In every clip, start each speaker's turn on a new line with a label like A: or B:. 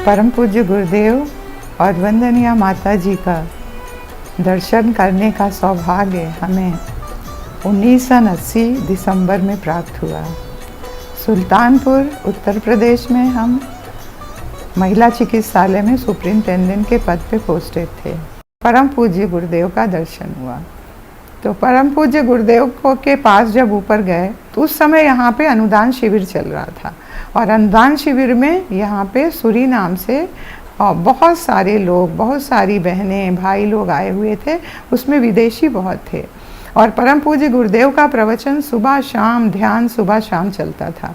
A: परम पूज्य गुरुदेव और वंदनीय माता जी का दर्शन करने का सौभाग्य हमें 1980 दिसंबर में प्राप्त हुआ। सुल्तानपुर उत्तर प्रदेश में हम महिला चिकित्सालय में सुपरिंटेंडेंट के पद पे पोस्टेड थे। परम पूज्य गुरुदेव का दर्शन हुआ। तो परम पूज्य गुरुदेव को के पास जब ऊपर गए तो उस समय यहाँ पे अनुदान शिविर चल रहा था और अनुदान शिविर में यहाँ पे सूरीनाम से बहुत सारे लोग, बहुत सारी बहनें भाई लोग आए हुए थे। उसमें विदेशी बहुत थे और परम पूज्य गुरुदेव का प्रवचन सुबह शाम, ध्यान सुबह शाम चलता था।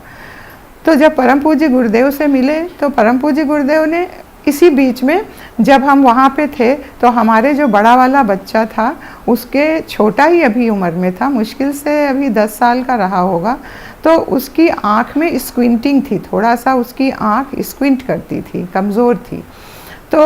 A: तो जब परम पूज्य गुरुदेव से मिले तो परम पूज्य गुरुदेव ने इसी बीच में, जब हम वहाँ पे थे तो हमारे जो बड़ा वाला बच्चा था उसके छोटा ही अभी उम्र में था, मुश्किल से अभी 10 साल का रहा होगा। तो उसकी आँख में स्क्विंटिंग थी, थोड़ा सा उसकी आँख स्क्विंट करती थी, कमज़ोर थी। तो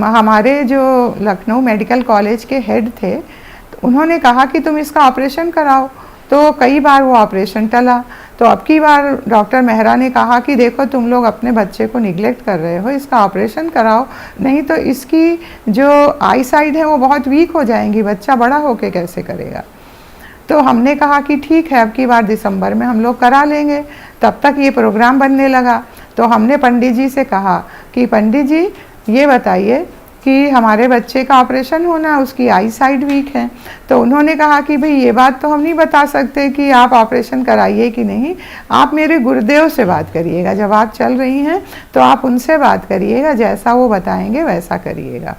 A: हमारे जो लखनऊ मेडिकल कॉलेज के हेड थे तो उन्होंने कहा कि तुम इसका ऑपरेशन कराओ। तो कई बार वो ऑपरेशन टला। तो अब की बार डॉक्टर मेहरा ने कहा कि देखो तुम लोग अपने बच्चे को निगलेक्ट कर रहे हो, इसका ऑपरेशन कराओ, नहीं तो इसकी जो आई साइड है वो बहुत वीक हो जाएंगी, बच्चा बड़ा होके कैसे करेगा। तो हमने कहा कि ठीक है, अब की बार दिसंबर में हम लोग करा लेंगे। तब तक ये प्रोग्राम बनने लगा। तो हमने पंडित जी से कहा कि पंडित जी ये बताइए कि हमारे बच्चे का ऑपरेशन होना है, उसकी आई साइड वीक है। तो उन्होंने कहा कि भाई ये बात तो हम नहीं बता सकते कि आप ऑपरेशन कराइए कि नहीं, आप मेरे गुरुदेव से बात करिएगा, जब आप चल रही हैं तो आप उनसे बात करिएगा, जैसा वो बताएंगे वैसा करिएगा।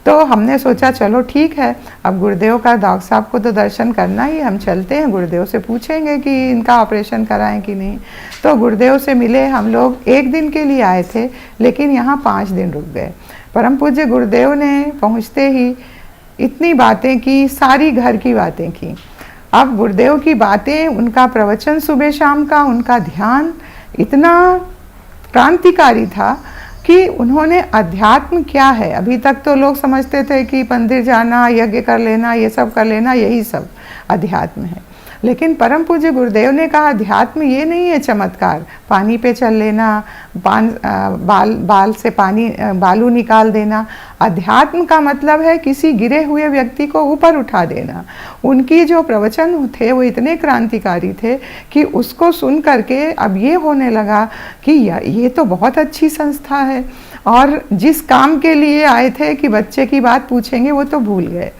A: तो हमने सोचा चलो ठीक है, अब गुरुदेव का डॉक्टर साहब को तो दर्शन करना ही, हम चलते हैं, गुरुदेव से पूछेंगे कि इनका ऑपरेशन कराएं कि नहीं। तो गुरुदेव से मिले। हम लोग 1 दिन के लिए आए थे लेकिन यहाँ 5 दिन रुक गए। परम पूज्य गुरुदेव ने पहुँचते ही इतनी बातें की, सारी घर की बातें की। अब गुरुदेव की बातें, उनका प्रवचन सुबह शाम का, उनका ध्यान इतना क्रांतिकारी था कि उन्होंने अध्यात्म क्या है, अभी तक तो लोग समझते थे कि मंदिर जाना, यज्ञ कर लेना, ये सब कर लेना, यही सब अध्यात्म है। लेकिन परम पूज्य गुरुदेव ने कहा अध्यात्म ये नहीं है चमत्कार, पानी पे चल लेना, बाल से पानी, बालू निकाल देना। अध्यात्म का मतलब है किसी गिरे हुए व्यक्ति को ऊपर उठा देना। उनकी जो प्रवचन थे वो इतने क्रांतिकारी थे कि उसको सुन करके अब ये होने लगा कि ये तो बहुत अच्छी संस्था है। और जिस काम के लिए आए थे कि बच्चे की बात पूछेंगे वो तो भूल गए।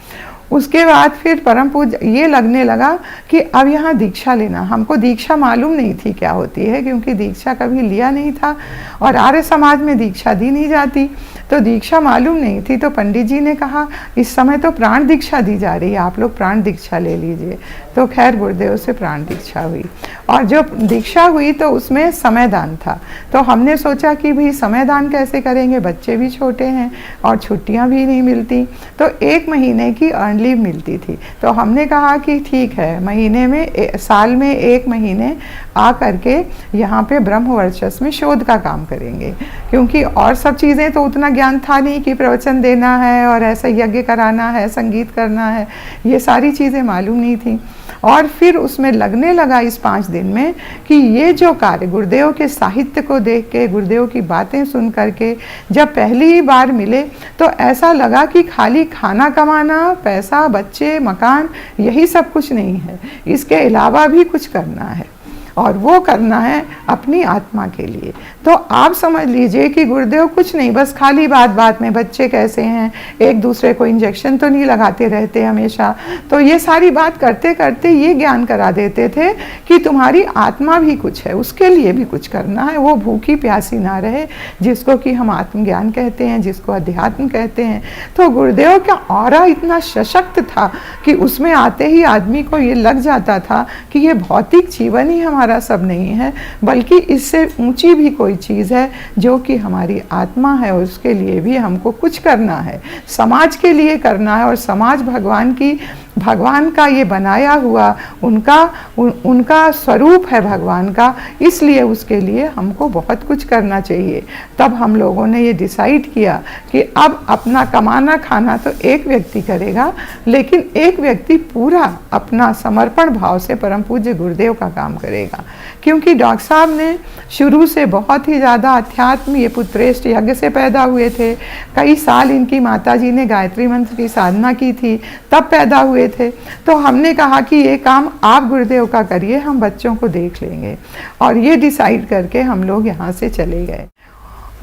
A: उसके बाद फिर परम पूज्य ये लगने लगा कि अब यहाँ दीक्षा लेना, हमको दीक्षा मालूम नहीं थी क्या होती है, क्योंकि दीक्षा कभी लिया नहीं था और आर्य समाज में दीक्षा दी नहीं जाती, तो दीक्षा मालूम नहीं थी। तो पंडित जी ने कहा इस समय तो प्राण दीक्षा दी जा रही है, आप लोग प्राण दीक्षा ले लीजिए। तो खैर गुरुदेव से प्राण दीक्षा हुई और जो दीक्षा हुई तो उसमें समयदान था। तो हमने सोचा कि भाई समयदान कैसे करेंगे, बच्चे भी छोटे हैं और छुट्टियाँ भी नहीं मिलती, तो 1 महीने की अर्न लीव मिलती थी। तो हमने कहा कि ठीक है, महीने में, साल में 1 महीने आ करके यहाँ पे ब्रह्म वर्चस्व में शोध का काम करेंगे, क्योंकि और सब चीज़ें तो उतना ज्ञान था नहीं कि प्रवचन देना है और ऐसा यज्ञ कराना है, संगीत करना है, ये सारी चीज़ें मालूम नहीं थी। और फिर उसमें लगने लगा इस 5 दिन में कि ये जो कार्य गुरुदेव के साहित्य को देख के, गुरुदेव की बातें सुन करके जब पहली बार मिले तो ऐसा लगा कि खाली खाना कमाना, पैसा, बच्चे, मकान, यही सब कुछ नहीं है, इसके अलावा भी कुछ करना है और वो करना है अपनी आत्मा के लिए। तो आप समझ लीजिए कि गुरुदेव कुछ नहीं, बस खाली बात बात में बच्चे कैसे हैं, एक दूसरे को इंजेक्शन तो नहीं लगाते रहते हमेशा, तो ये सारी बात करते करते ये ज्ञान करा देते थे कि तुम्हारी आत्मा भी कुछ है, उसके लिए भी कुछ करना है, वो भूखी प्यासी ना रहे, जिसको कि हम आत्मज्ञान कहते हैं, जिसको अध्यात्म कहते हैं। तो गुरुदेव का ऑरा इतना सशक्त था कि उसमें आते ही आदमी को ये लग जाता था कि ये भौतिक जीवन ही हमारा सब नहीं है, बल्कि इससे ऊंची भी कोई चीज़ है जो कि हमारी आत्मा है, उसके लिए भी हमको कुछ करना है, समाज के लिए करना है। और समाज भगवान की भगवान का ये बनाया हुआ उनका स्वरूप है भगवान का, इसलिए उसके लिए हमको बहुत कुछ करना चाहिए। तब हम लोगों ने ये डिसाइड किया कि अब अपना कमाना खाना तो एक व्यक्ति करेगा, लेकिन एक व्यक्ति पूरा अपना समर्पण भाव से परम पूज्य गुरुदेव का काम करेगा। क्योंकि डॉक्टर साहब ने शुरू से बहुत ही ज़्यादा अध्यात्म, ये पुत्रेष्ठ यज्ञ से पैदा हुए थे। कई साल इनकी माताजी ने गायत्री मंत्र की साधना की थी, तब पैदा हुए थे। तो हमने कहा कि ये काम आप गुरुदेव का करिए, हम बच्चों को देख लेंगे। और ये डिसाइड करके हम लोग यहाँ से चले गए।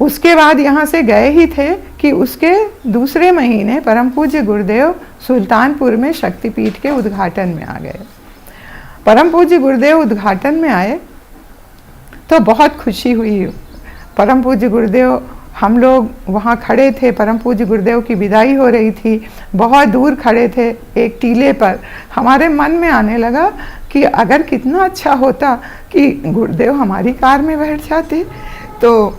A: उसके बाद यहाँ से गए ही थे कि उसके दूसरे महीने परम पूज्य गुरुदेव सुल्तानपुर में शक्तिपीठ के उद्घाटन में आ गए। परम पूज्य गुरुदेव उद्घाटन में आए तो बहुत खुशी हुई। परम पूज्य गुरुदेव, हम लोग वहाँ खड़े थे, परम पूज्य गुरुदेव की विदाई हो रही थी, बहुत दूर खड़े थे एक टीले पर। हमारे मन में आने लगा कि अगर कितना अच्छा होता कि गुरुदेव हमारी कार में बैठ जाते। तो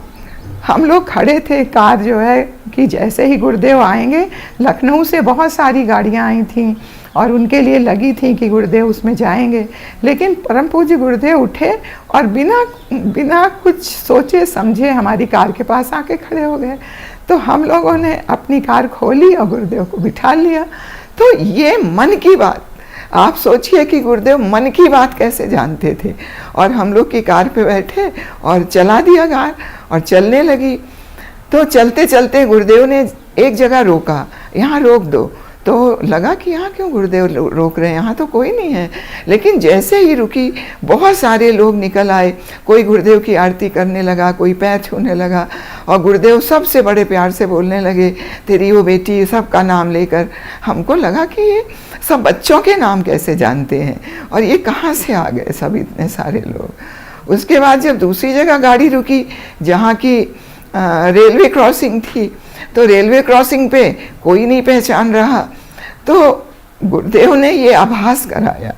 A: हम लोग खड़े थे, कार जो है कि जैसे ही गुरुदेव आएंगे, लखनऊ से बहुत सारी गाड़ियाँ आई थीं और उनके लिए लगी थी कि गुरुदेव उसमें जाएंगे। लेकिन परम पूज्य गुरुदेव उठे और बिना कुछ सोचे समझे हमारी कार के पास आके खड़े हो गए। तो हम लोगों ने अपनी कार खोली और गुरुदेव को बिठा लिया। तो ये मन की बात, आप सोचिए कि गुरुदेव मन की बात कैसे जानते थे। और हम लोग की कार पे बैठे और चला दिया कार और चलने लगी। तो चलते चलते गुरुदेव ने एक जगह रोका, यहाँ रोक दो। तो लगा कि यहाँ क्यों गुरुदेव रोक रहे हैं, यहाँ तो कोई नहीं है। लेकिन जैसे ही रुकी, बहुत सारे लोग निकल आए। कोई गुरुदेव की आरती करने लगा, कोई पैर छूने लगा, और गुरुदेव सबसे बड़े प्यार से बोलने लगे, तेरी वो बेटी, सबका नाम लेकर। हमको लगा कि ये सब बच्चों के नाम कैसे जानते हैं और ये कहाँ से आ गए सब इतने सारे लोग। उसके बाद जब दूसरी जगह गाड़ी रुकी, जहाँ की रेलवे क्रॉसिंग थी, तो रेलवे क्रॉसिंग पे कोई नहीं पहचान रहा। तो गुरुदेव ने ये आभास कराया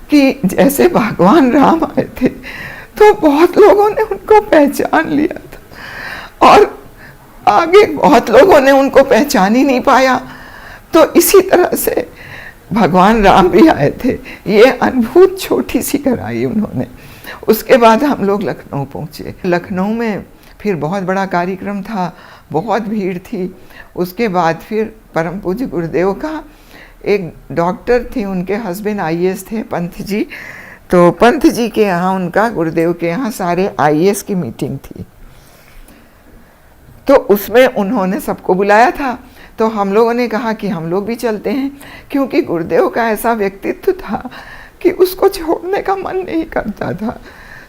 A: कि जैसे भगवान राम आए थे तो बहुत लोगों ने उनको पहचान लिया था और आगे बहुत लोगों ने उनको पहचान ही नहीं पाया। तो इसी तरह से भगवान राम भी आए थे। ये अनुभूत छोटी सी कराई उन्होंने। उसके बाद हम लोग लखनऊ पहुँचे। लखनऊ में फिर बहुत बड़ा कार्यक्रम था, बहुत भीड़ थी। उसके बाद फिर परम पूज्य गुरुदेव का एक डॉक्टर थी, उनके हस्बैंड आईएएस थे, पंत जी। तो पंत जी के यहाँ, उनका गुरुदेव के यहाँ सारे आईएएस की मीटिंग थी। तो उसमें उन्होंने सबको बुलाया था। तो हम लोगों ने कहा कि हम लोग भी चलते हैं, क्योंकि गुरुदेव का ऐसा व्यक्तित्व था कि उसको छोड़ने का मन नहीं करता था।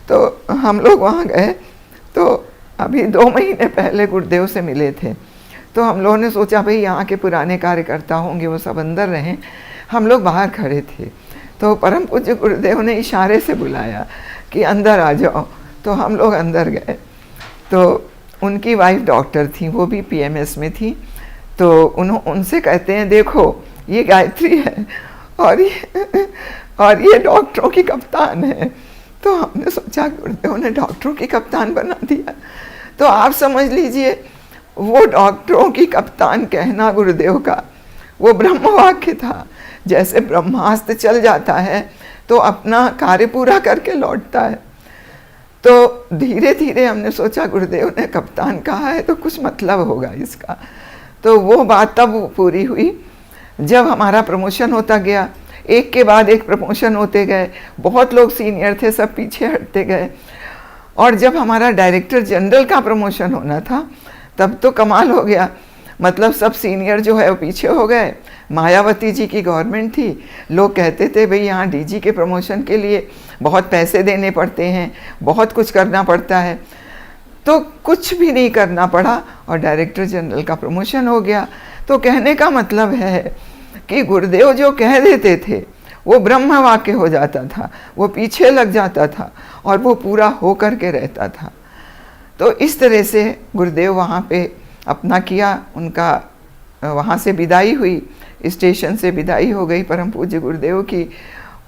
A: तो हम लोग वहाँ गए। तो अभी 2 महीने पहले गुरुदेव से मिले थे। तो हम लोगों ने सोचा भाई यहाँ के पुराने कार्यकर्ता होंगे, वो सब अंदर रहें। हम लोग बाहर खड़े थे। तो परम पूज्य गुरुदेव ने इशारे से बुलाया कि अंदर आ जाओ। तो हम लोग अंदर गए। तो उनकी वाइफ डॉक्टर थी, वो भी पीएमएस में थी। तो उनसे कहते हैं, देखो ये गायत्री है और ये डॉक्टरों की कप्तान है। तो हमने सोचा गुरुदेव ने डॉक्टरों की कप्तान बना दिया। तो आप समझ लीजिए, वो डॉक्टरों की कप्तान कहना गुरुदेव का वो ब्रह्म वाक्य था। जैसे ब्रह्मास्त्र चल जाता है तो अपना कार्य पूरा करके लौटता है। तो धीरे धीरे हमने सोचा गुरुदेव ने कप्तान कहा है तो कुछ मतलब होगा इसका। तो वो बात तब पूरी हुई जब हमारा प्रमोशन होता गया। एक के बाद एक प्रमोशन होते गए। बहुत लोग सीनियर थे, सब पीछे हटते गए। और जब हमारा डायरेक्टर जनरल का प्रमोशन होना था तब तो कमाल हो गया। मतलब सब सीनियर जो है वो पीछे हो गए। मायावती जी की गवर्नमेंट थी। लोग कहते थे भाई यहाँ डीजी के प्रमोशन के लिए बहुत पैसे देने पड़ते हैं, बहुत कुछ करना पड़ता है। तो कुछ भी नहीं करना पड़ा और डायरेक्टर जनरल का प्रमोशन हो गया। तो कहने का मतलब है कि गुरुदेव जो कह देते थे वो ब्रह्म वाक्य हो जाता था, वो पीछे लग जाता था और वो पूरा हो कर के रहता था। तो इस तरह से गुरुदेव वहाँ पे अपना किया। उनका वहाँ से विदाई हुई, स्टेशन से विदाई हो गई परम पूज्य गुरुदेव की।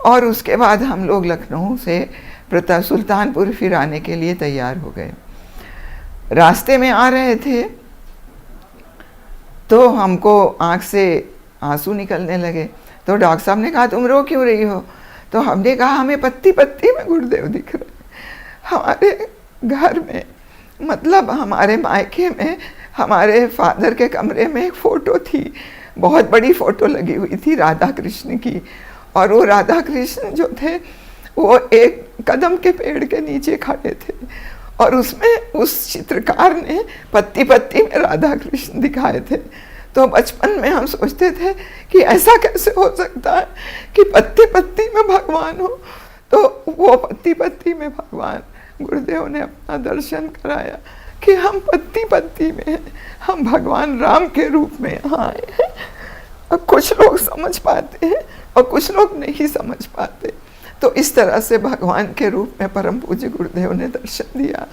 A: और उसके बाद हम लोग लखनऊ से सुल्तानपुर फिर आने के लिए तैयार हो गए। रास्ते में आ रहे थे तो हमको आँख से आंसू निकलने लगे।
B: तो डॉक्टर साहब ने कहा तुम रो क्यों रही हो? तो हमने कहा हमें पत्ती पत्ती में गुरुदेव दिख रहे। हमारे घर में, मतलब हमारे मायके में, हमारे फादर के कमरे में एक फ़ोटो थी, बहुत बड़ी फ़ोटो लगी हुई थी राधा कृष्ण की, और वो राधा कृष्ण जो थे वो एक कदम के पेड़ के नीचे खड़े थे, और उसमें उस चित्रकार ने पत्ती पत्ती में राधा कृष्ण दिखाए थे। तो बचपन में हम सोचते थे कि ऐसा कैसे हो सकता है कि पत्ती पत्ती में भगवान हो। तो वो पत्ती पत्ती में भगवान, गुरुदेव ने अपना दर्शन कराया कि हम पत्ती पत्ती में हैं, हम भगवान राम के रूप में यहाँ आए हैं। अब कुछ लोग समझ पाते हैं और कुछ लोग नहीं समझ पाते। तो इस तरह से भगवान के रूप में परम पूज्य गुरुदेव ने दर्शन दिया।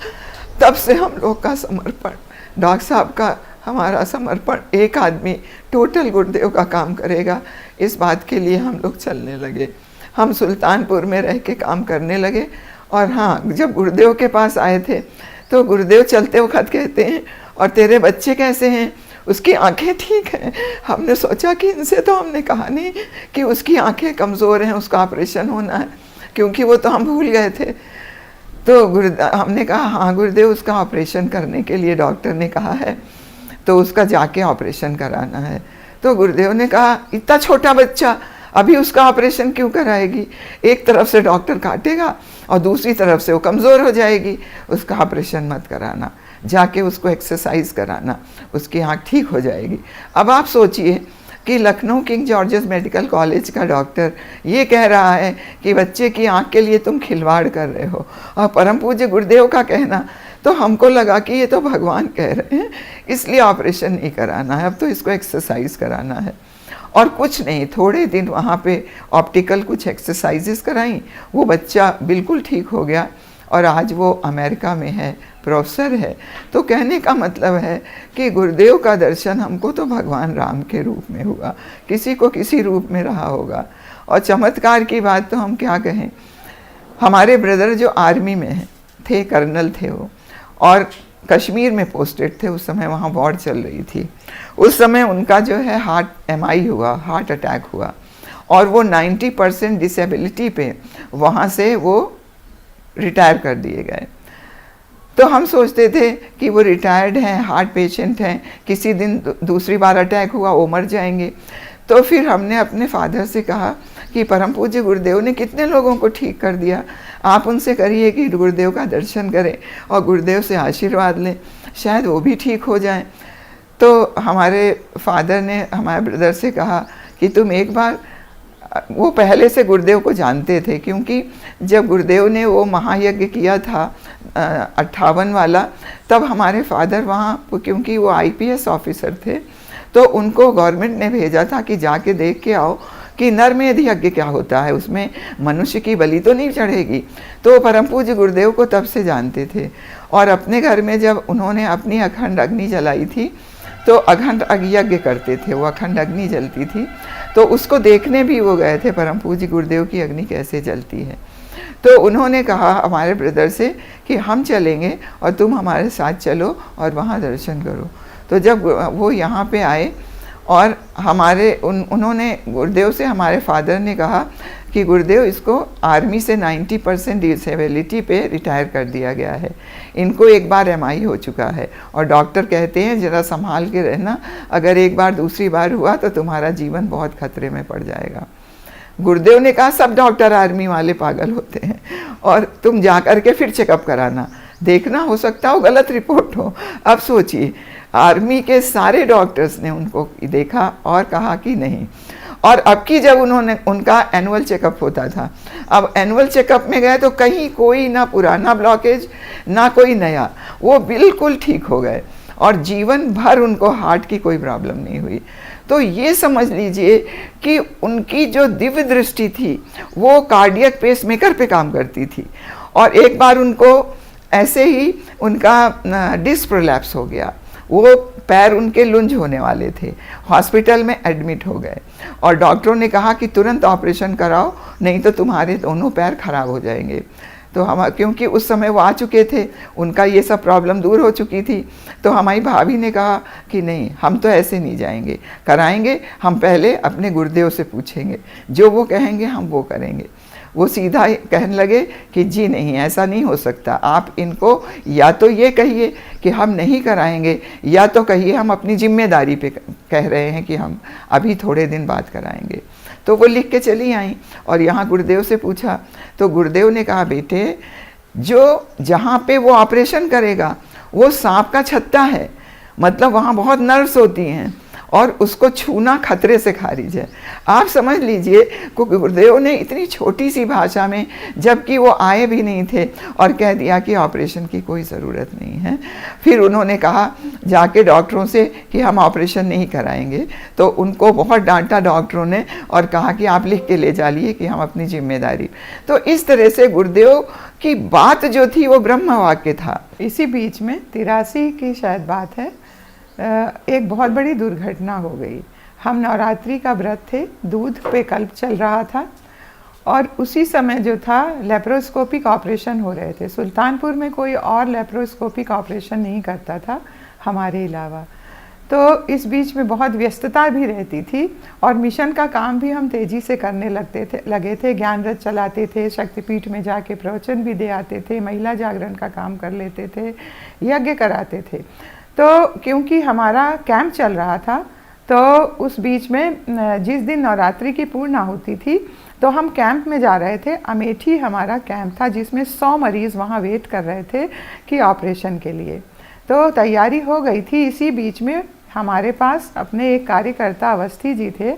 B: तब से हम लोग का समर्पण, डॉक्टर साहब का हमारा समर्पण, एक आदमी टोटल गुरुदेव का काम करेगा, इस बात के लिए हम लोग चलने लगे। हम सुल्तानपुर में रह के काम करने लगे। और हाँ, जब गुरुदेव के पास आए थे तो गुरुदेव चलते वक्त कहते हैं, और तेरे बच्चे कैसे हैं? उसकी आंखें ठीक हैं। हमने सोचा कि इनसे तो हमने कहा नहीं कि उसकी आंखें कमज़ोर हैं, उसका ऑपरेशन होना है, क्योंकि वो तो हम भूल गए थे। तो हमने कहा हाँ गुरुदेव, उसका ऑपरेशन करने के लिए डॉक्टर ने कहा है, तो उसका जाके ऑपरेशन कराना है। तो गुरुदेव ने कहा इतना छोटा बच्चा, अभी उसका ऑपरेशन क्यों कराएगी? एक तरफ से डॉक्टर काटेगा और दूसरी तरफ से वो कमज़ोर हो जाएगी, उसका ऑपरेशन मत कराना, जाके उसको एक्सरसाइज कराना, उसकी आँख ठीक हो जाएगी। अब आप सोचिए कि Lucknow king George's medical college का डॉक्टर ये कह रहा है कि बच्चे की आँख के लिए तुम खिलवाड़ कर रहे हो, और परम पूज्य गुरुदेव का कहना। तो हमको लगा कि ये तो भगवान कह रहे हैं, इसलिए ऑपरेशन नहीं कराना है, अब तो इसको एक्सरसाइज कराना है। और कुछ नहीं, थोड़े दिन वहाँ पे ऑप्टिकल कुछ एक्सरसाइजेस कराई, वो बच्चा बिल्कुल ठीक हो गया, और आज वो अमेरिका में है, प्रोफेसर है। तो कहने का मतलब है कि गुरुदेव का दर्शन हमको तो भगवान राम के रूप में हुआ, किसी को किसी रूप में रहा होगा। और चमत्कार की बात तो हम क्या कहें, हमारे ब्रदर जो आर्मी में थे, कर्नल थे वो, और कश्मीर में पोस्टेड थे, उस समय वहाँ वॉर चल रही थी। उस समय उनका जो है हार्ट MI हुआ, हार्ट अटैक हुआ, और वो 90% डिसेबिलिटी पे वहाँ से वो रिटायर कर दिए गए। तो हम सोचते थे कि वो रिटायर्ड हैं, हार्ट पेशेंट हैं, किसी दिन दूसरी बार अटैक हुआ वो मर जाएंगे। तो फिर हमने अपने फादर से कहा कि परम पूज्य गुरुदेव ने कितने लोगों को ठीक कर दिया, आप उनसे करिए कि गुरुदेव का दर्शन करें और गुरुदेव से आशीर्वाद लें, शायद वो भी ठीक हो जाएं। तो हमारे फादर ने हमारे ब्रदर से कहा कि तुम एक बार, वो पहले से गुरुदेव को जानते थे, क्योंकि जब गुरुदेव ने वो महायज्ञ किया था 58 वाला, तब हमारे फादर वहाँ, क्योंकि वो IPS ऑफिसर थे, तो उनको गवर्नमेंट ने भेजा था कि जाके देख के आओ कि नरमेध यज्ञ क्या होता है, उसमें मनुष्य की बलि तो नहीं चढ़ेगी। तो परम पूज्य गुरुदेव को तब से जानते थे। और अपने घर में जब उन्होंने अपनी अखंड अग्नि जलाई थी, तो अखंड यज्ञ करते थे, वो अखंड अग्नि जलती थी, तो उसको देखने भी वो गए थे, परम पूज्य गुरुदेव की अग्नि कैसे जलती है। तो उन्होंने कहा हमारे ब्रदर से कि हम चलेंगे और तुम हमारे साथ चलो और वहाँ दर्शन करो। तो जब वो यहाँ पे आए और उन्होंने गुरुदेव से, हमारे फादर ने कहा कि गुरुदेव, इसको आर्मी से 90% डिसेबिलिटी पे रिटायर कर दिया गया है, इनको एक बार MI हो चुका है, और डॉक्टर कहते हैं ज़रा संभाल के रहना, अगर एक बार दूसरी बार हुआ तो तुम्हारा जीवन बहुत खतरे में पड़ जाएगा। गुरुदेव ने कहा सब डॉक्टर आर्मी वाले पागल होते हैं, और तुम जा कर के फिर चेकअप कराना, देखना हो सकता हो गलत रिपोर्ट हो। अब सोचिए, आर्मी के सारे डॉक्टर्स ने उनको देखा और कहा कि नहीं। और अब की जब उनका एनुअल चेकअप होता था, अब एनुअल चेकअप में गए तो कहीं कोई ना पुराना ब्लॉकेज ना कोई नया, वो बिल्कुल ठीक हो गए, और जीवन भर उनको हार्ट की कोई प्रॉब्लम नहीं हुई। तो ये समझ लीजिए कि उनकी जो दिव्य दृष्टि थी वो कार्डियक पेसमेकर पे काम करती थी। और एक बार उनको ऐसे ही उनका डिस्क प्रोलैप्स हो गया, वो पैर उनके लुंज होने वाले थे, हॉस्पिटल में एडमिट हो गए, और डॉक्टरों ने कहा कि तुरंत ऑपरेशन कराओ, नहीं तो तुम्हारे दोनों पैर खराब हो जाएंगे। तो हम, क्योंकि उस समय वो आ चुके थे, उनका ये सब प्रॉब्लम दूर हो चुकी थी, तो हमारी भाभी ने कहा कि नहीं, हम तो ऐसे नहीं जाएंगे, कराएंगे, हम पहले अपने गुरुदेव से पूछेंगे, जो वो कहेंगे हम वो करेंगे। वो सीधा कहने लगे कि जी नहीं, ऐसा नहीं हो सकता, आप इनको या तो ये कहिए कि हम नहीं कराएंगे, या तो कहिए हम अपनी जिम्मेदारी पे कह रहे हैं कि हम अभी थोड़े दिन बाद कराएंगे। तो वो लिख के चली आई और यहाँ गुरुदेव से पूछा, तो गुरुदेव ने कहा बेटे, जो जहाँ पे वो ऑपरेशन करेगा वो सांप का छत्ता है, मतलब वहाँ बहुत नर्व्स होती हैं और उसको छूना खतरे से खारिज है। आप समझ लीजिए कि गुरुदेव ने इतनी छोटी सी भाषा में, जबकि वो आए भी नहीं थे, और कह दिया कि ऑपरेशन की कोई ज़रूरत नहीं है। फिर उन्होंने कहा जाके डॉक्टरों से कि हम ऑपरेशन नहीं कराएंगे, तो उनको बहुत डांटा डॉक्टरों ने और कहा कि आप लिख के ले जाइए कि हम अपनी जिम्मेदारी। तो इस तरह से गुरुदेव की बात जो थी वो ब्रह्म वाक्य था।
A: इसी बीच में 83 की शायद बात है, एक बहुत बड़ी दुर्घटना हो गई। हम नवरात्रि का व्रत थे, दूध पे कल्प चल रहा था और उसी समय जो था लेप्रोस्कोपिक ऑपरेशन हो रहे थे। सुल्तानपुर में कोई और लेप्रोस्कोपिक ऑपरेशन नहीं करता था हमारे अलावा। तो इस बीच में बहुत व्यस्तता भी रहती थी और मिशन का काम भी हम तेज़ी से करने लगे थे। ज्ञान रथ चलाते थे, शक्तिपीठ में जाके प्रवचन भी दे आते थे, महिला जागरण का काम कर लेते थे, यज्ञ कराते थे। तो क्योंकि हमारा कैंप चल रहा था, तो उस बीच में जिस दिन नवरात्रि की पूर्ण आहुति थी, तो हम कैंप में जा रहे थे। अमेठी हमारा कैंप था जिसमें 100 मरीज़ वहाँ वेट कर रहे थे कि ऑपरेशन के लिए। तो तैयारी हो गई थी। इसी बीच में हमारे पास अपने एक कार्यकर्ता अवस्थी जी थे,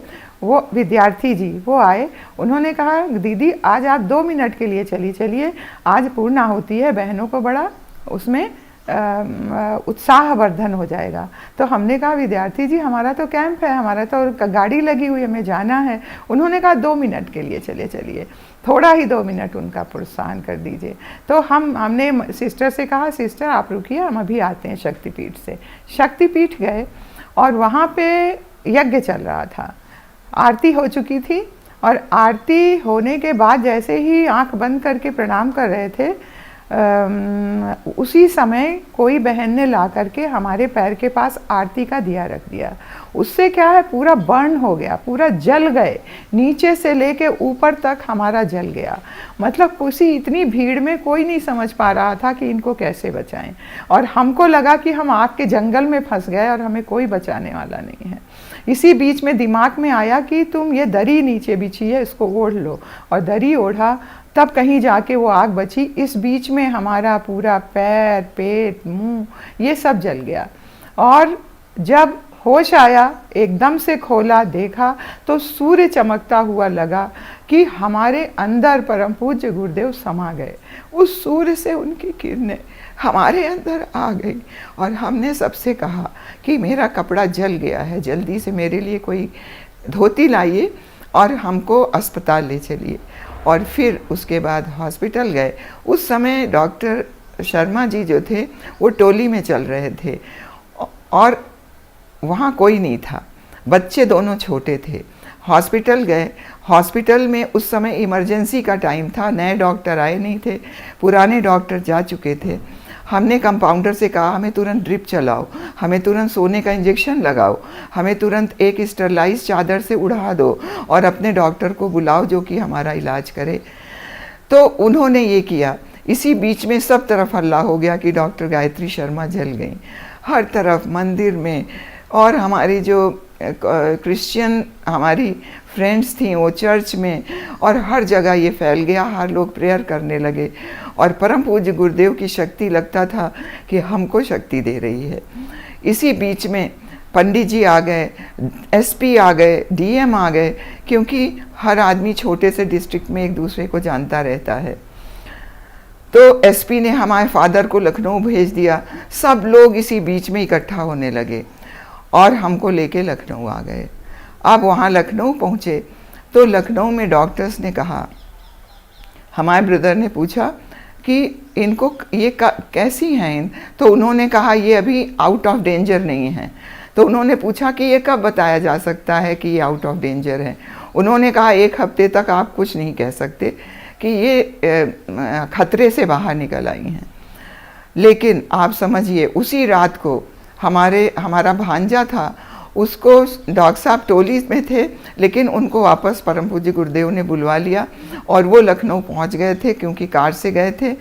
A: वो विद्यार्थी जी, वो आए। उन्होंने कहा दीदी आज आप 2 मिनट के लिए चलिए, आज पूर्ण आहुति है, बहनों को बड़ा उसमें उत्साहवर्धन हो जाएगा। तो हमने कहा विद्यार्थी जी हमारा तो कैंप है, हमारा तो गाड़ी लगी हुई है, हमें जाना है। उन्होंने कहा 2 मिनट के लिए चलिए, थोड़ा ही 2 मिनट उनका प्रोत्साहन कर दीजिए। तो हमने सिस्टर से कहा सिस्टर आप रुकिए, हम अभी आते हैं शक्तिपीठ से। शक्तिपीठ गए और वहाँ पे यज्ञ चल रहा था, आरती हो चुकी थी और आरती होने के बाद जैसे ही आंख बंद करके प्रणाम कर रहे थे, उसी समय कोई बहन ने ला करके हमारे पैर के पास आरती का दिया रख दिया। उससे क्या है, पूरा बर्न हो गया, पूरा जल गए, नीचे से लेके ऊपर तक हमारा जल गया। मतलब उसी इतनी भीड़ में कोई नहीं समझ पा रहा था कि इनको कैसे बचाएं, और हमको लगा कि हम आग के जंगल में फंस गए और हमें कोई बचाने वाला नहीं है। इसी बीच में दिमाग में आया कि तुम ये दरी नीचे बिछी है, इसको ओढ़ लो, और दरी ओढ़ा, तब कहीं जाके वो आग बची। इस बीच में हमारा पूरा पैर, पेट, मुंह ये सब जल गया। और जब होश आया, एकदम से खोला, देखा तो सूर्य चमकता हुआ लगा कि हमारे अंदर परम पूज्य गुरुदेव समा गए। उस सूर्य से उनकी किरणें हमारे अंदर आ गई और हमने सबसे कहा कि मेरा कपड़ा जल गया है, जल्दी से मेरे लिए कोई धोती लाइए और हमको अस्पताल ले चलिए। और फिर उसके बाद हॉस्पिटल गए। उस समय डॉक्टर शर्मा जी जो थे वो टोली में चल रहे थे और वहाँ कोई नहीं था, बच्चे दोनों छोटे थे। हॉस्पिटल गए, हॉस्पिटल में उस समय इमरजेंसी का टाइम था, नए डॉक्टर आए नहीं थे, पुराने डॉक्टर जा चुके थे। हमने कंपाउंडर से कहा हमें तुरंत ड्रिप चलाओ, हमें तुरंत सोने का इंजेक्शन लगाओ, हमें तुरंत एक स्टरलाइज चादर से उड़ा दो और अपने डॉक्टर को बुलाओ जो कि हमारा इलाज करे। तो उन्होंने ये किया। इसी बीच में सब तरफ हल्ला हो गया कि डॉक्टर गायत्री शर्मा जल गई, हर तरफ मंदिर में, और हमारी जो क्रिश्चियन हमारी फ्रेंड्स थी वो चर्च में, और हर जगह ये फैल गया। हर लोग प्रेयर करने लगे और परम पूज्य गुरुदेव की शक्ति लगता था कि हमको शक्ति दे रही है। इसी बीच में पंडित जी आ गए, एसपी आ गए, डीएम आ गए, क्योंकि हर आदमी छोटे से डिस्ट्रिक्ट में एक दूसरे को जानता रहता है। तो एसपी ने हमारे फादर को लखनऊ भेज दिया। सब लोग इसी बीच में इकट्ठा होने लगे और हमको लेके लखनऊ आ गए। अब वहाँ लखनऊ पहुँचे तो लखनऊ में डॉक्टर्स ने कहा, हमारे ब्रदर ने पूछा कि इनको ये कैसी हैं, तो उन्होंने कहा ये अभी आउट ऑफ डेंजर नहीं है। तो उन्होंने पूछा कि ये कब बताया जा सकता है कि ये आउट ऑफ डेंजर है। उन्होंने कहा 1 हफ्ते तक आप कुछ नहीं कह सकते,
B: कि ये खतरे से बाहर निकल आई हैं। लेकिन आप समझिए उसी रात को हमारा भांजा था, उसको डॉक्टर साहब टोली में थे, लेकिन उनको वापस परम पूज्य गुरुदेव ने बुलवा लिया और वो लखनऊ पहुंच गए थे क्योंकि कार से गए थे।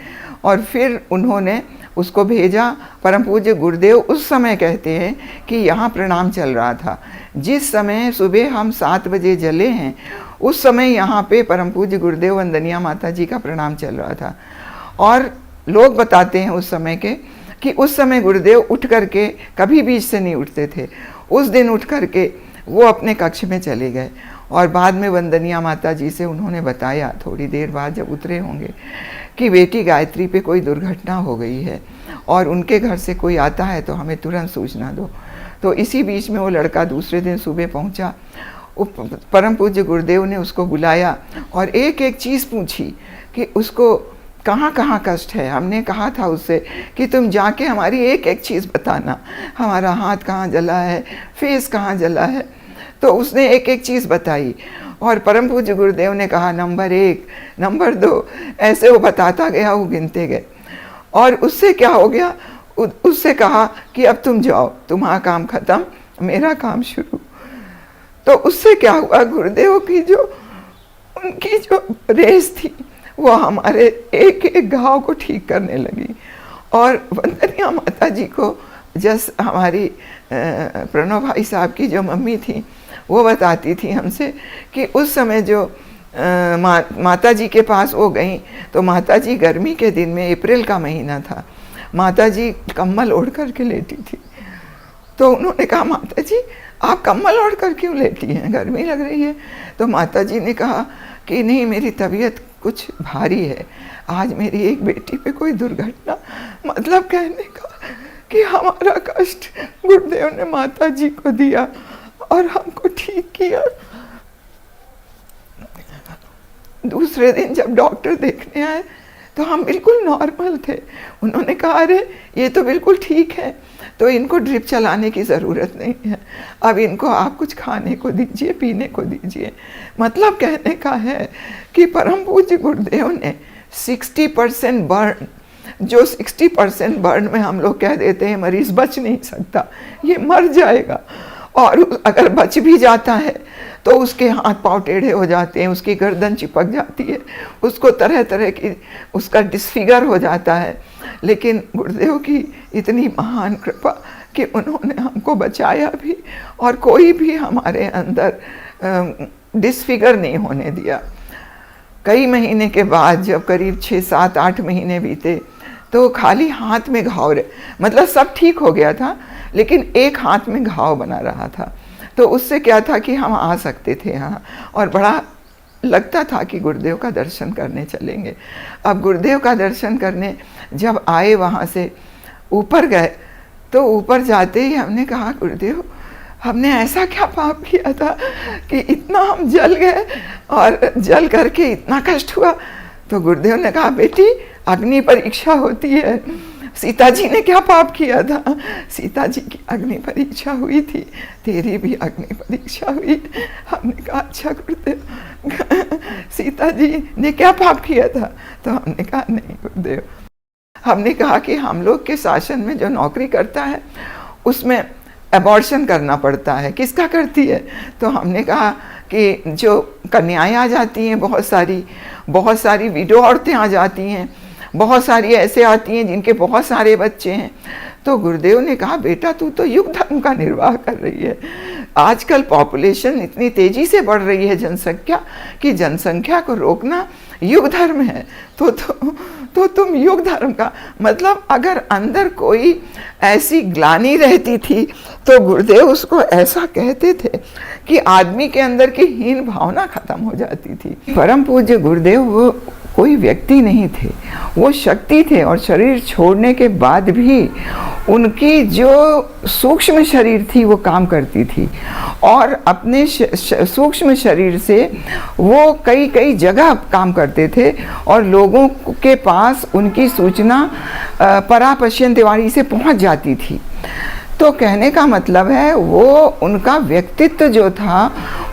B: और फिर उन्होंने उसको भेजा। परम पूज्य गुरुदेव उस समय कहते हैं कि यहाँ प्रणाम चल रहा था। जिस समय सुबह हम 7 बजे जले हैं उस समय यहाँ पे परम पूज्य गुरुदेव वंदनिया माता जी का प्रणाम चल रहा था। और लोग बताते हैं उस समय के कि उस समय गुरुदेव उठ करके कभी बीच से नहीं उठते थे। उस दिन उठ करके वो अपने कक्ष में चले गए और बाद में वंदनिया माता जी से उन्होंने बताया थोड़ी देर बाद जब उतरे होंगे कि बेटी गायत्री पे कोई दुर्घटना हो गई है और उनके घर से कोई आता है तो हमें तुरंत सूचना दो। तो इसी बीच में वो लड़का दूसरे दिन सुबह पहुंचा। परम पूज्य गुरुदेव ने उसको बुलाया और एक एक चीज़ पूछी कि उसको कहाँ कहाँ कष्ट है। हमने कहा था उससे कि तुम जाके हमारी एक एक चीज़ बताना, हमारा हाथ कहाँ जला है, फेस कहाँ जला है। तो उसने एक एक चीज़ बताई और परम पूज्य गुरुदेव ने कहा नंबर 1, नंबर 2, ऐसे वो बताता गया, वो गिनते गए। और उससे क्या हो गया, उससे कहा कि अब तुम जाओ, तुम्हारा काम ख़त्म, मेरा काम शुरू। तो उससे क्या हुआ, गुरुदेव की उनकी जो रेस थी वो हमारे एक एक घाव को ठीक करने लगी। और वंदनिया माता जी को जस हमारी प्रणव भाई साहब की जो मम्मी थी वो बताती थी हमसे कि उस समय जो माता जी के पास वो गई तो माता जी गर्मी के दिन में, अप्रैल का महीना था, माता जी कम्बल ओढ़ करके लेटी थी। तो उन्होंने कहा माता जी आप कम्बल ओढ़ कर क्यों लेटी हैं, गर्मी लग रही है। तो माता जी ने कहा कि नहीं, मेरी तबीयत कुछ भारी है, आज मेरी एक बेटी पे कोई दुर्घटना, मतलब कहने का कि हमारा कष्ट गुरुदेव ने माता जी को दिया और हमको ठीक किया। दूसरे दिन जब डॉक्टर देखने आए तो हम बिल्कुल नॉर्मल थे। उन्होंने कहा अरे ये तो बिल्कुल ठीक है, तो इनको ड्रिप चलाने की ज़रूरत नहीं है, अब इनको आप कुछ खाने को दीजिए, पीने को दीजिए। मतलब कहने का है कि परम पूज्य गुरुदेव ने 60% बर्न, जो 60% बर्न में हम लोग कह देते हैं मरीज़ बच नहीं सकता, ये मर जाएगा, और अगर बच भी जाता है तो उसके हाथ पाँव टेढ़े हो जाते हैं, उसकी गर्दन चिपक जाती है, उसको तरह तरह की उसका डिसफिगर हो जाता है। लेकिन गुरुदेव की इतनी महान कृपा कि उन्होंने हमको बचाया भी और कोई भी हमारे अंदर डिसफिगर नहीं होने दिया। कई महीने के बाद जब करीब 6, 7, 8 महीने बीते तो खाली हाथ में घाव रहे, मतलब सब ठीक हो गया था लेकिन एक हाथ में घाव बना रहा था। तो उससे क्या था कि हम आ सकते थे यहाँ और बड़ा लगता था कि गुरुदेव का दर्शन करने चलेंगे। अब गुरुदेव का दर्शन करने जब आए, वहाँ से ऊपर गए तो ऊपर जाते ही हमने कहा गुरुदेव हमने ऐसा क्या पाप किया था कि इतना हम जल गए और जल करके इतना कष्ट हुआ। तो गुरुदेव ने कहा बेटी अग्नि परीक्षा होती है, सीता जी ने क्या पाप किया था, सीता जी की अग्नि परीक्षा हुई थी, तेरी भी अग्नि परीक्षा हुई। हमने कहा अच्छा गुरुदेव सीता जी ने क्या पाप किया था। तो हमने कहा नहीं गुरुदेव, हमने कहा कि हम लोग के शासन में जो नौकरी करता है उसमें अबॉर्शन करना पड़ता है, किसका करती है। तो हमने कहा कि जो कन्याएं आ जाती हैं, बहुत सारी विडो औरतें आ जाती हैं, बहुत सारी ऐसे आती हैं जिनके बहुत सारे बच्चे हैं। तो गुरुदेव ने कहा बेटा तू तो युग धर्म का निर्वाह कर रही है, आजकल पॉपुलेशन इतनी तेजी से बढ़ रही है जनसंख्या कि जनसंख्या को रोकना युग धर्म है। तो तुम युग धर्म का मतलब अगर अंदर कोई ऐसी ग्लानि रहती थी तो गुरुदेव उसको ऐसा कहते थे कि आदमी के अंदर की हीन भावना खत्म हो जाती थी। परम पूज्य गुरुदेव वो कोई व्यक्ति नहीं थे, वो शक्ति थे और शरीर छोड़ने के बाद भी उनकी जो सूक्ष्म शरीर थी वो काम करती थी और अपने सूक्ष्म शरीर से वो कई जगह काम करते थे और लोगों के पास उनकी सूचना परापश्यन तिवारी से पहुंच जाती थी। तो कहने का मतलब है वो उनका व्यक्तित्व जो था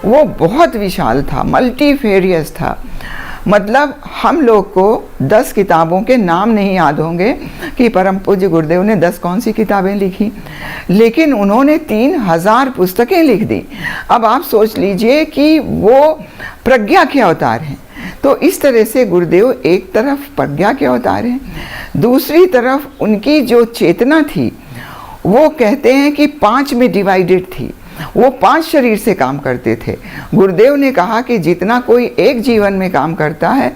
B: वो बहुत विशाल था, मल्टीफेरियस था। मतलब हम लोग को 10 किताबों के नाम नहीं याद होंगे कि परम पूज्य गुरुदेव ने 10 कौन सी किताबें लिखी, लेकिन उन्होंने 3000 पुस्तकें लिख दी। अब आप सोच लीजिए कि वो प्रज्ञा के अवतार हैं। तो इस तरह से गुरुदेव एक तरफ प्रज्ञा के अवतार हैं, दूसरी तरफ उनकी जो चेतना थी वो कहते हैं कि 5 में डिवाइडेड थी। वो 5 शरीर से काम करते थे। गुरुदेव ने कहा कि जितना कोई एक जीवन में काम करता है,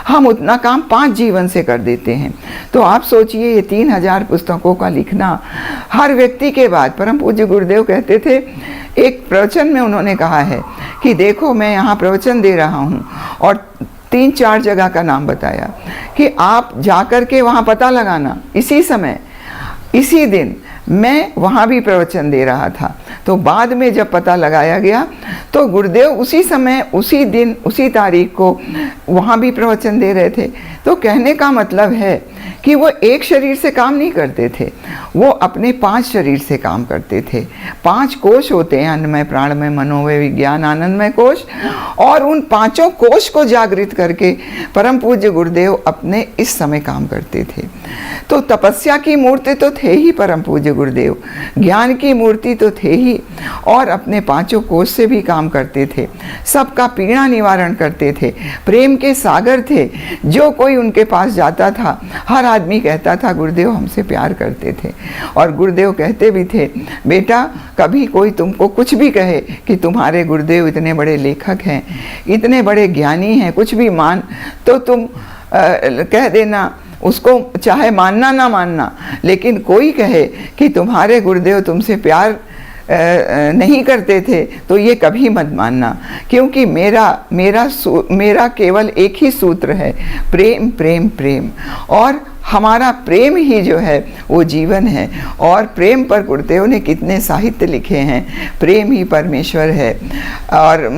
B: हम उतना काम 5 जीवन से कर देते हैं। तो आप सोचिए ये 3000 पुस्तकों का लिखना, हर व्यक्ति के बाद परम पूज्य गुरुदेव कहते थे, एक प्रवचन में उन्होंने कहा है कि देखो मैं यहाँ प्रवचन दे रहा हूँ, और 3-4 जगह का नाम बताया कि आप जाकर के वहाँ पता लगाना। इसी समय इसी दिन मैं वहाँ भी प्रवचन दे रहा था। तो बाद में जब पता लगाया गया तो गुरुदेव उसी समय, उसी दिन, उसी तारीख को वहाँ भी प्रवचन दे रहे थे। तो कहने का मतलब है कि वो एक शरीर से काम नहीं करते थे, वो अपने 5 शरीर से काम करते थे। 5 कोश होते हैं, अन्नमय, प्राणमय, मनोमय, विज्ञान, आनंदमय कोश, और उन 5 कोश को जागृत करके परम पूज्य गुरुदेव अपने इस समय काम करते थे। तो तपस्या की मूर्ति तो थे ही परम पूज्य गुरुदेव, ज्ञान की मूर्ति तो थे ही, और अपने 5 कोश से भी काम करते थे। सबका पीड़ा निवारण करते थे, प्रेम के सागर थे। जो कोई उनके पास जाता था, हर आदमी कहता था गुरुदेव हमसे प्यार करते थे। और गुरुदेव कहते भी थे, बेटा कभी कोई तुमको कुछ भी कहे कि तुम्हारे गुरुदेव इतने बड़े लेखक हैं, इतने बड़े ज्ञानी हैं, कुछ भी मान तो तुम कह देना, उसको चाहे मानना ना मानना, लेकिन कोई कहे कि तुम्हारे गुरुदेव तुमसे प्यार नहीं करते थे तो ये कभी मत मानना, क्योंकि मेरा केवल एक ही सूत्र है, प्रेम प्रेम प्रेम। और हमारा प्रेम ही जो है वो जीवन है। और प्रेम पर गुरुदेव ने कितने साहित्य लिखे हैं, प्रेम ही परमेश्वर है। और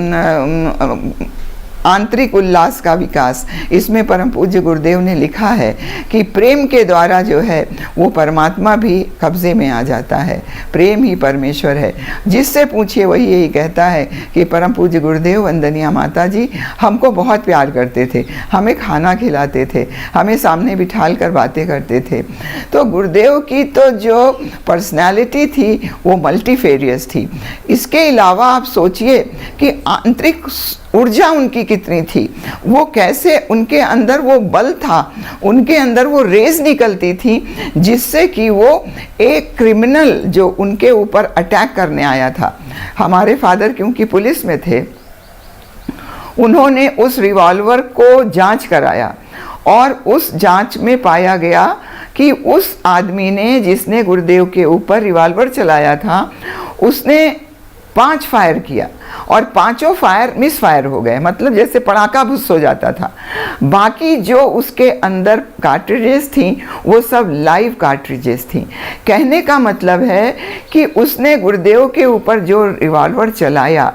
B: आंतरिक उल्लास का विकास, इसमें परम पूज्य गुरुदेव ने लिखा है कि प्रेम के द्वारा जो है वो परमात्मा भी कब्जे में आ जाता है। प्रेम ही परमेश्वर है। जिससे पूछिए वही यही कहता है कि परम पूज्य गुरुदेव वंदनीय माता जी हमको बहुत प्यार करते थे, हमें खाना खिलाते थे, हमें सामने बिठाल कर बातें करते थे। तो गुरुदेव की तो जो पर्सनैलिटी थी वो मल्टीफेरियस थी। इसके अलावा आप सोचिए कि आंतरिक ऊर्जा उनकी कितनी थी, वो कैसे उनके अंदर वो बल था, उनके अंदर वो रेज निकलती थी, जिससे कि वो एक क्रिमिनल जो उनके ऊपर अटैक करने आया था, हमारे फादर क्योंकि पुलिस में थे, उन्होंने उस रिवॉल्वर को जांच कराया और उस जांच में पाया गया कि उस आदमी ने जिसने गुरुदेव के ऊपर रिवॉल्वर चलाया था उसने 5 फायर किया और 5 फायर मिस फायर हो गए, मतलब जैसे पड़ाका भुस हो जाता था। बाकी जो उसके अंदर कार्ट्रिजेस थी वो सब लाइव कार्ट्रिजेस थी। कहने का मतलब है कि उसने गुरुदेव के ऊपर जो रिवॉल्वर चलाया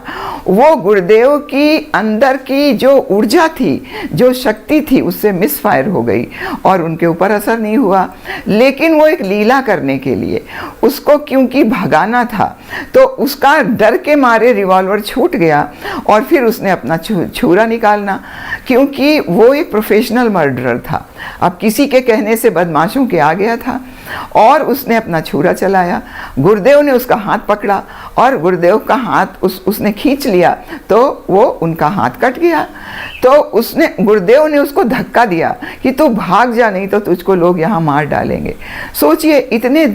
B: वो गुरुदेव की अंदर की जो ऊर्जा थी, जो शक्ति थी, उससे मिस फायर हो गई और उनके ऊपर असर नहीं हुआ। लेकिन वो एक लीला करने के लिए उसको क्योंकि भगाना था तो उसका डर के मारे रिवॉल्वर छूट गया और फिर उसने अपना छुरा निकालना, क्योंकि वो एक प्रोफेशनल मर्डरर था। अब किसी के कहने से बदमाशों के आ गया था और उसने अपना छुरा चलाया। गुरुदेव ने उसका हाथ पकड़ा और गुरुदेव का हाथ उसने खींच लिया तो वो उनका हाथ कट गया। तो उसने गुरुदेव ने उसको धक्का दिया कि तू भाग जा, नहीं तो तुझको लोग यहाँ मार डालेंगे। सोचिए, इतने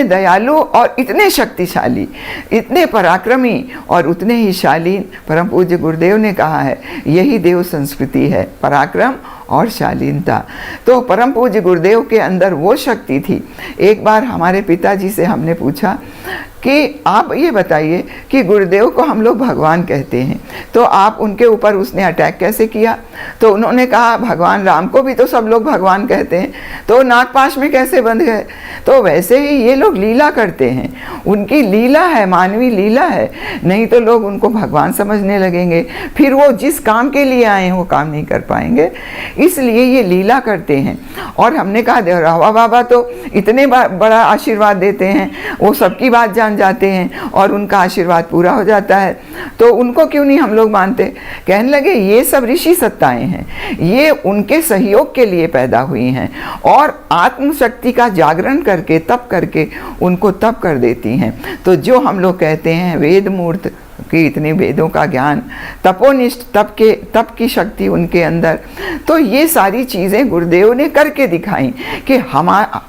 B: दयालु और इतने शक्तिशाली, इतने पराक्रमी और उतने ही शालीन। परम पूज्य गुरुदेव ने कहा है यही देव संस्कृति है, पराक्रम और शालीनता। तो परम पूज्य गुरुदेव के अंदर वो शक्ति थी। एक बार हमारे पिताजी से हमने पूछा कि आप ये बताइए कि गुरुदेव को हम लोग भगवान कहते हैं, तो आप उनके ऊपर उसने अटैक कैसे किया? तो उन्होंने कहा भगवान राम को भी तो सब लोग भगवान कहते हैं, तो नागपाश में कैसे बंध गए? तो वैसे ही ये लोग लीला करते हैं, उनकी लीला है, मानवीय लीला है, नहीं तो लोग उनको भगवान समझने लगेंगे, फिर वो जिस काम के लिए आए हैं वो काम नहीं कर पाएंगे, इसलिए ये लीला करते हैं। और हमने कहा रावा बाबा तो इतने बड़ा आशीर्वाद देते हैं, वो सबकी बात जान मान जाते हैं और उनका आशीर्वाद पूरा हो जाता है, तो उनको क्यों नहीं हम लोग मानते। कहने लगे ये सब ऋषि सत्ताएं हैं, ये उनके सहयोग के लिए पैदा हुई हैं और आत्मशक्ति का जागरण करके तप करके उनको तप कर देती हैं। तो जो हम लोग कहते हैं वेद मूर्त कि इतने वेदों का ज्ञान, तपोनिष्ठ तप की शक्ति उनके अंदर, तो ये सारी चीज़ें गुरुदेव ने करके दिखाई कि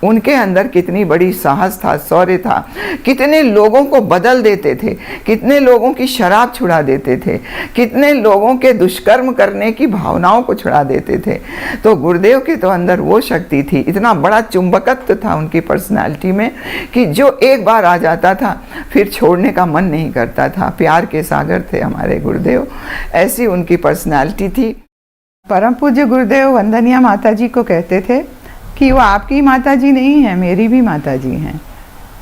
B: उनके अंदर कितनी बड़ी साहस था, शौर्य था, कितने लोगों को बदल देते थे, कितने लोगों की शराब छुड़ा देते थे, कितने लोगों के दुष्कर्म करने की भावनाओं को छुड़ा देते थे। तो गुरुदेव के तो अंदर वो शक्ति थी, इतना बड़ा चुंबकत्व था उनकी पर्सनालिटी में कि जो एक बार आ जाता था फिर छोड़ने का मन नहीं करता था। प्यार के सागर थे हमारे गुरुदेव, ऐसी उनकी पर्सनालिटी थी।
A: परम पूज्य गुरुदेव वंदनिया माता जी को कहते थे कि वो आपकी माता जी नहीं है, मेरी भी माता जी हैं।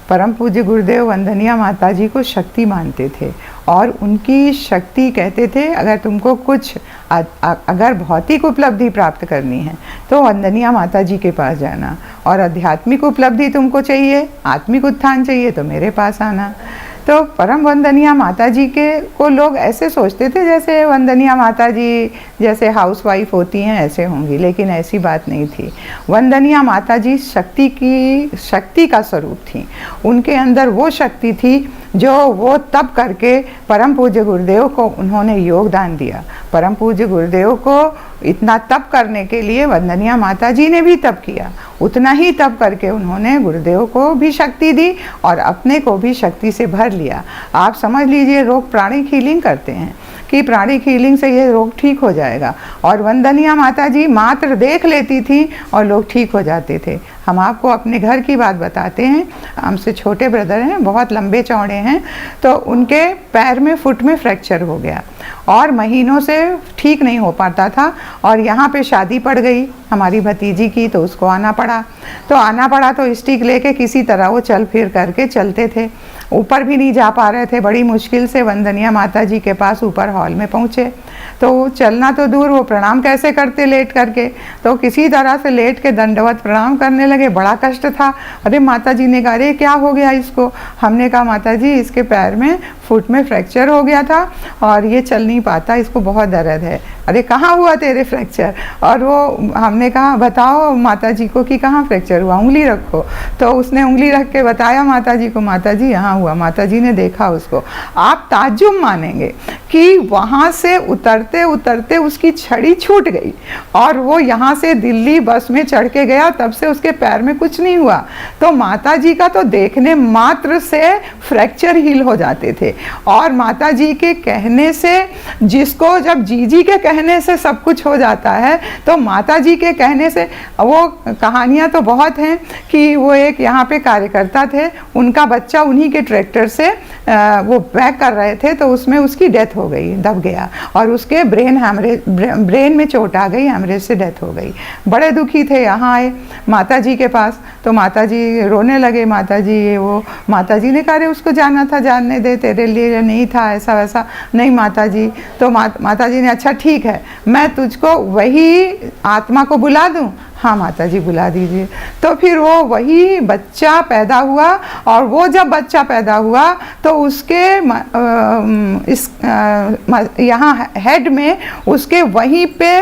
A: परम पूज्य गुरुदेव वंदनिया माता जी को शक्ति मानते थे और उनकी शक्ति कहते थे अगर तुमको कुछ अगर भौतिक उपलब्धि प्राप्त करनी है तो वंदनिया माता जी के पास जाना, और आध्यात्मिक उपलब्धि तुमको चाहिए, आत्मिक उत्थान चाहिए तो मेरे पास आना। तो परम वंदनिया माता जी को लोग ऐसे सोचते थे जैसे वंदनिया माता जी जैसे हाउसवाइफ होती हैं ऐसे होंगी, लेकिन ऐसी बात नहीं थी। वंदनिया माता जी शक्ति का स्वरूप थी। उनके अंदर वो शक्ति थी जो वो तप करके परम पूज्य गुरुदेव को उन्होंने योगदान दिया। परम पूज्य गुरुदेव को इतना तप करने के लिए वंदनिया माता जी ने भी तप किया, उतना ही तप करके उन्होंने गुरुदेव को भी शक्ति दी और अपने को भी शक्ति से भर लिया। आप समझ लीजिए रोग प्राणिक हीलिंग करते हैं कि प्राणिक हीलिंग से ये रोग ठीक हो जाएगा, और वंदनिया माता जी मात्र देख लेती थी और लोग ठीक हो जाते थे। हम आपको अपने घर की बात बताते हैं, हमसे छोटे ब्रदर हैं, बहुत लंबे चौड़े हैं, तो उनके पैर में फुट में फ्रैक्चर हो गया और महीनों से ठीक नहीं हो पाता था, और यहाँ पे शादी पड़ गई हमारी भतीजी की तो उसको आना पड़ा तो स्टिक लेके किसी तरह वो चल फिर करके चलते थे, ऊपर भी नहीं जा पा रहे थे। बड़ी मुश्किल से वंदनिया माता जी के पास ऊपर हॉल में पहुँचे, तो चलना तो दूर, वो प्रणाम कैसे करते लेट करके, तो किसी तरह से लेट के दंडवत प्रणाम करने लगे। बड़ा कष्ट था। अरे माता जी ने कहा अरे क्या हो गया इसको। हमने कहा माता जी इसके पैर में फुट में फ्रैक्चर हो गया था और ये चल नहीं पाता, इसको बहुत दर्द है। अरे कहाँ हुआ तेरे फ्रैक्चर? और वो हमने कहा बताओ माता जी को कि कहाँ फ्रैक्चर हुआ, उंगली रखो। तो उसने उंगली रख के बताया माता जी को, माता जी यहाँ हुआ। माता जी ने देखा उसको। आप ताज्जुब मानेंगे कि वहाँ से उतरते उतरते उसकी छड़ी छूट गई और वो यहाँ से दिल्ली बस में चढ़ के गया, तब से उसके पैर में कुछ नहीं हुआ। तो माता जी का तो देखने मात्र से फ्रैक्चर हील हो जाते थे, और माता जी के कहने से, जिसको जब जीजी के कहने से सब कुछ हो जाता है, तो माता जी के कहने से, वो कहानियाँ तो बहुत हैं कि वो एक यहाँ पे कार्यकर्ता थे, उनका बच्चा उन्हीं के ट्रैक्टर से वो बैक कर रहे थे, तो उसमें उसकी डेथ हो गई, दब गया और उसके ब्रेन में चोट आ गई, हेमरेज से डेथ हो गई। बड़े दुखी थे, यहाँ आए माता जी के पास, तो माता जी रोने लगे। माता जी ये वो, माता जी ने कहा उसको जाना था, जानने दे, तेरे लिए नहीं था ऐसा वैसा। नहीं माता जी। तो माता जी ने अच्छा ठीक है, मैं तुझको वही आत्मा को बुला दूं? हाँ माता जी बुला दीजिए। तो फिर वो वही बच्चा पैदा हुआ, और वो जब बच्चा पैदा हुआ तो उसके यहाँ हेड में उसके वहीं पे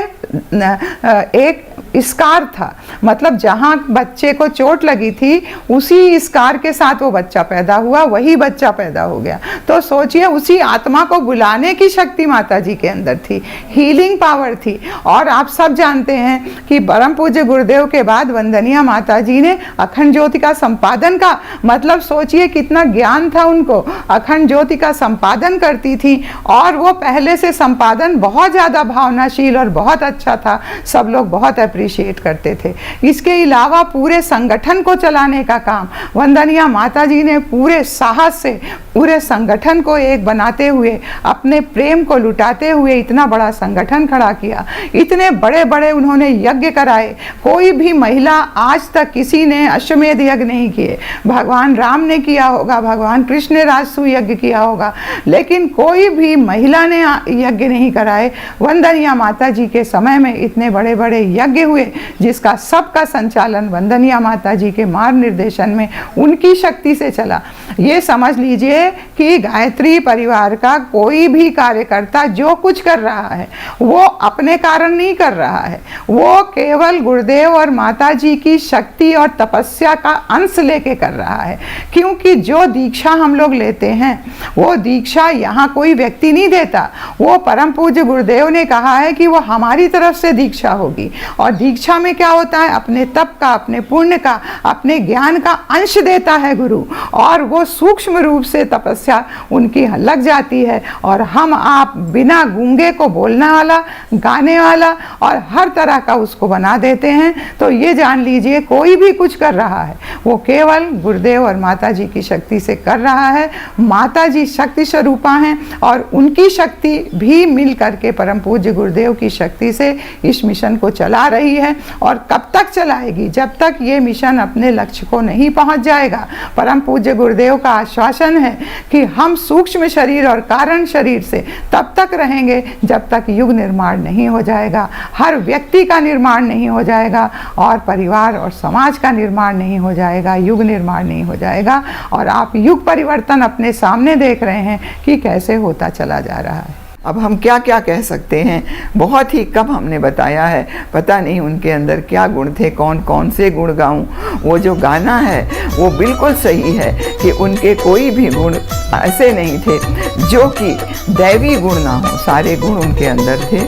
A: एक स्कार था, मतलब जहाँ बच्चे को चोट लगी थी उसी स्कार के साथ वो बच्चा पैदा हुआ, वही बच्चा पैदा हो गया। तो सोचिए उसी आत्मा को बुलाने की शक्ति माता जी के अंदर थी, हीलिंग पावर थी। और आप सब जानते हैं कि परम पूज्य गुरुदेव के बाद वंदनिया माता जी ने अखंड ज्योति का संपादन का, मतलब सोचिए कितना ज्ञान था उनको। अखंड ज्योति का संपादन करती थी और वो पहले से संपादन बहुत ज़्यादा भावनाशील और बहुत अच्छा था, सब लोग बहुत अप्रिशिएट करते थे। इसके अलावा पूरे संगठन को चलाने का काम वंदनिया माता जी ने पूरे साहस से पूरे संगठन को एक बनाते हुए, अपने प्रेम को लुटाते हुए इतना बड़ा संगठन खड़ा किया। इतने बड़े बड़े उन्होंने यज्ञ कराए। कोई भी महिला आज तक किसी ने अश्वमेध यज्ञ नहीं किए। भगवान राम ने किया होगा, भगवान कृष्ण ने राजसूय यज्ञ किया होगा, लेकिन कोई भी महिला ने यज्ञ नहीं कराए। वंदनिया माता जी के समय में इतने बड़े बड़े यज्ञ हुए, जिसका सबका संचालन वंदनीय माता जी के मार्ग निर्देशन में उनकी शक्ति से चला। ये समझ लीजिए कि गायत्री परिवार का कोई भी कार्यकर्ता जो कुछ कर रहा है वो अपने कारण नहीं कर रहा है, वो केवल गुरुदेव और माता जी की शक्ति और तपस्या का अंश लेके कर रहा है। क्योंकि जो दीक्षा हम लोग लेते हैं वो दीक्षा यहाँ कोई व्यक्ति नहीं देता, वो परम पूज्य गुरुदेव ने कहा है कि वो हमारी तरफ से दीक्षा होगी। और दीक्षा में क्या होता है, अपने तप का, अपने पुण्य का, अपने ज्ञान का अंश देता है गुरु, और वो सूक्ष्म रूप से तपस्या उनकी लग जाती है। और हम आप बिना गूंगे को बोलने वाला, गाने वाला और हर तरह का उसको बना देते हैं। तो ये जान लीजिए कोई भी कुछ कर रहा है वो केवल गुरुदेव और माता जी की शक्ति से कर रहा है। माता जी शक्ति स्वरूपा हैं और उनकी शक्ति भी मिल करके परम पूज्य गुरुदेव की शक्ति से इस मिशन को चला रही है। और कब तक चलाएगी, जब तक ये मिशन अपने लक्ष्य को नहीं पहुंच जाएगा। परम पूज्य गुरुदेव का आश्वासन है कि हम सूक्ष्म शरीर और कारण शरीर से तब तक रहेंगे जब तक युग निर्माण नहीं हो जाएगा, हर व्यक्ति का निर्माण नहीं हो जाएगा और परिवार और समाज का निर्माण नहीं हो जाएगा, युग निर्माण नहीं हो जाएगा। और आप युग परिवर्तन अपने सामने देख रहे हैं कि कैसे होता चला जा रहा है।
B: अब हम क्या क्या कह सकते हैं, बहुत ही कम हमने बताया है। पता नहीं उनके अंदर क्या गुण थे, कौन कौन से गुण गाऊं। वो जो गाना है वो बिल्कुल सही है कि उनके कोई भी गुण ऐसे नहीं थे जो कि दैवी गुण ना हो, सारे गुण उनके अंदर थे।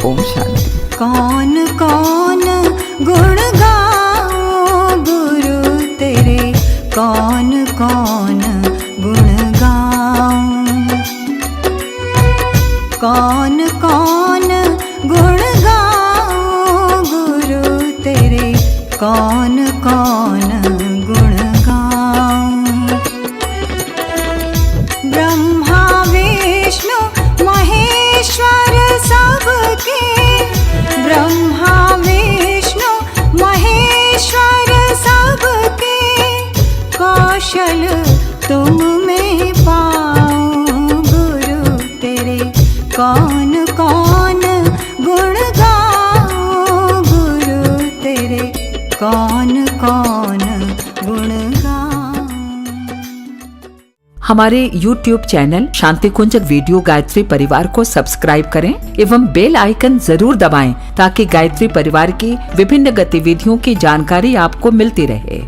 B: ओम शांति।
C: कौन कौन गुण गाऊं गुरु तेरे, कौन कौन गुण गाऊं, कौन कौन गुण गाऊं गुरु तेरे, कौन कौन गुण गाऊं। ब्रह्मा विष्णु महेश्वर सबके, ब्रह्मा विष्णु महेश्वर सबके, कौशल तुम में पाऊं गुरु तेरे, कौन कौन गुण गाऊं गुरु तेरे, कौन कौन गुण गाऊं।
D: हमारे YouTube चैनल शांति कुंज वीडियो गायत्री परिवार को सब्सक्राइब करें एवं बेल आइकन जरूर दबाएं ताकि गायत्री परिवार की विभिन्न गतिविधियों की जानकारी आपको मिलती रहे।